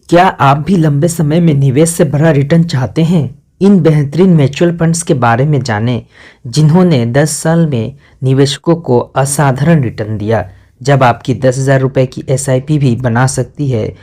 क्या आप भी लंबे समय में निवेश से बड़ा रिटर्न चाहते हैं? इन बेहतरीन म्यूचुअल फंड्स के बारे में जानें जिन्होंने 10 साल में निवेशकों को असाधारण रिटर्न दिया। जब आपकी 10,000 रुपये की एसआईपी भी बना सकती है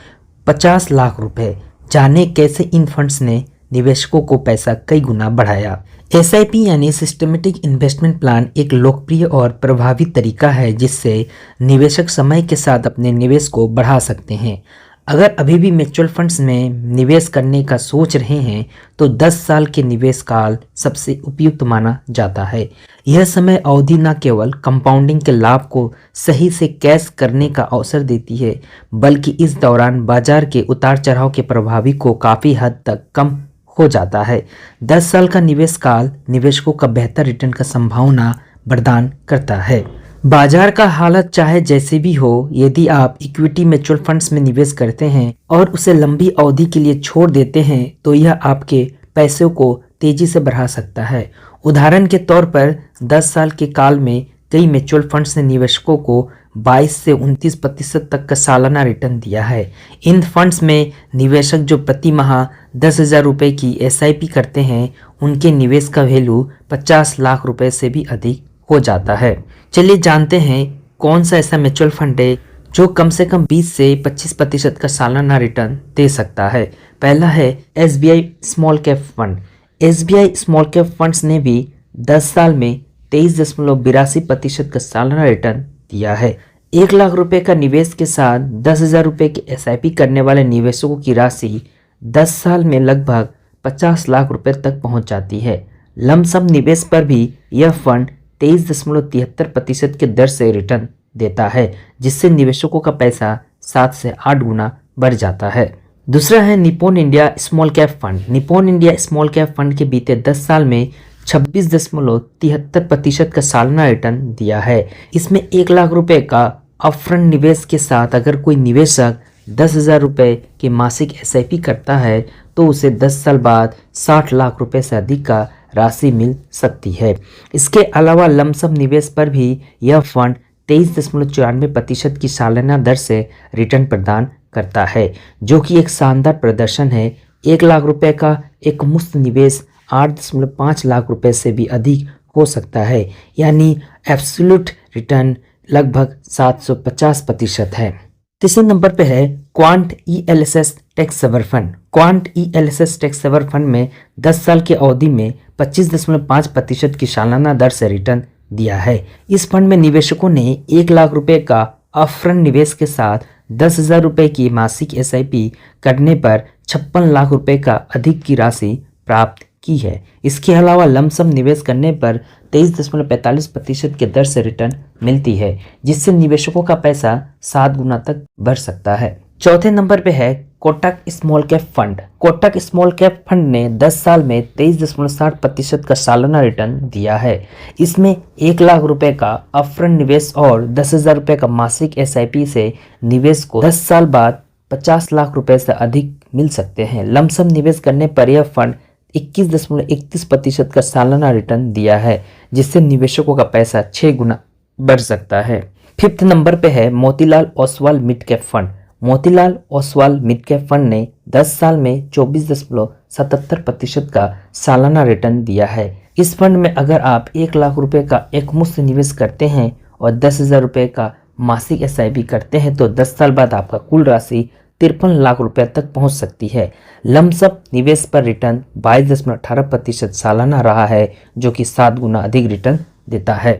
50 लाख रुपए। जानें कैसे इन फंड्स ने निवेशकों को पैसा कई गुना बढ़ाया। एसआईपी यानी सिस्टमेटिक इन्वेस्टमेंट प्लान एक लोकप्रिय और प्रभावी तरीका है जिससे निवेशक समय के साथ अपने निवेश को बढ़ा सकते हैं। अगर अभी भी म्यूचुअल फंड्स में निवेश करने का सोच रहे हैं तो 10 साल के निवेश काल सबसे उपयुक्त माना जाता है। यह समय अवधि न केवल कंपाउंडिंग के लाभ को सही से कैश करने का अवसर देती है बल्कि इस दौरान बाजार के उतार चढ़ाव के प्रभावी को काफ़ी हद तक कम हो जाता है। 10 साल का निवेश काल निवेशकों का बेहतर रिटर्न का संभावना प्रदान करता है। बाजार का हालत चाहे जैसे भी हो, यदि आप इक्विटी म्यूचुअल फंड्स में निवेश करते हैं और उसे लंबी अवधि के लिए छोड़ देते हैं तो यह आपके पैसों को तेजी से बढ़ा सकता है। उदाहरण के तौर पर 10 साल के काल में कई म्यूचुअल फंड्स ने निवेशकों को 22 से 29% तक का सालाना रिटर्न दिया है। इन फंड्स में निवेशक जो प्रति माह 10,000 रुपये की एसआईपी करते हैं उनके निवेश का वैल्यू 50 लाख रुपए से भी अधिक हो जाता है। चलिए जानते हैं कौन सा ऐसा म्यूचुअल फंड है जो कम से कम 20 से 25% का सालाना रिटर्न दे सकता है। पहला है SBI small cap fund. SBI small cap funds ने भी 10 साल में 23.82% का सालाना रिटर्न दिया है। 1 लाख रुपए का निवेश के साथ 10,000 रुपये की एसआईपी करने वाले निवेशकों की राशि 10 साल में लगभग 50 लाख रुपए तक पहुंच जाती है। लमसम निवेश पर भी यह फंड 23.73% की दर से रिटर्न देता है जिससे निवेशकों का पैसा 7 से 8 गुना बढ़ जाता है। दूसरा है Nippon India small cap fund. Nippon India small cap fund के बीते 10 साल में 26.73% का सालाना रिटर्न दिया है। इसमें 1 लाख रुपए का अपफ्रंट निवेश के साथ अगर कोई निवेशक 10,000 रुपये की मासिक एसआईपी करता है तो उसे 10 साल बाद 60 लाख रुपए से अधिक का राशि मिल सकती है। इसके अलावा लमसम निवेश पर भी यह फंड 23.94% की सालाना दर से रिटर्न प्रदान करता है जो कि एक शानदार प्रदर्शन है। 1 लाख रुपए का एक मुफ्त निवेश 8.5 लाख रुपए से भी अधिक हो सकता है, यानी एब्सोल्यूट रिटर्न लगभग 750% है। तीसरे नंबर पे है Quant ELSS tax saver fund. Quant ELSS tax saver fund में 10 साल की अवधि में 25.5% की सालाना दर से रिटर्न दिया है। इस फंड में निवेशकों ने 1 लाख रुपए का अपफ्रंट निवेश के साथ 10,000 रुपये की मासिक एसआईपी करने पर 56 लाख रुपए का अधिक की राशि प्राप्त की है। इसके अलावा लमसम निवेश करने पर 23.45% की दर से रिटर्न मिलती है जिससे निवेशकों का पैसा 7 गुना तक बढ़ सकता है। चौथे नंबर पे है Kotak small cap fund. Kotak small cap fund ने 10 साल में 23.60% का सालाना रिटर्न दिया है। इसमें 1 लाख रुपए का अपफ्रंट निवेश और 10,000 रुपये का मासिक एसआईपी से निवेश को 10 साल बाद 50 लाख रुपए से अधिक मिल सकते हैं। लमसम निवेश करने पर यह फंड 21.31% का सालाना रिटर्न दिया है जिससे निवेशकों का पैसा 6 गुना बढ़ सकता है। फिफ्थ नंबर पे है Motilal Oswal mid cap fund. Motilal Oswal mid cap fund ने 10 साल में 24.77% का सालाना रिटर्न दिया है। इस फंड में अगर आप 1 लाख रुपए का एक मुफ्त निवेश करते हैं और 10,000 रुपये का मासिक एसआईपी करते हैं तो 10 साल बाद आपका कुल राशि 53 लाख रुपए तक पहुंच सकती है। लमसम निवेश पर रिटर्न 22.18% सालाना रहा है जो कि 7 गुना अधिक रिटर्न देता है।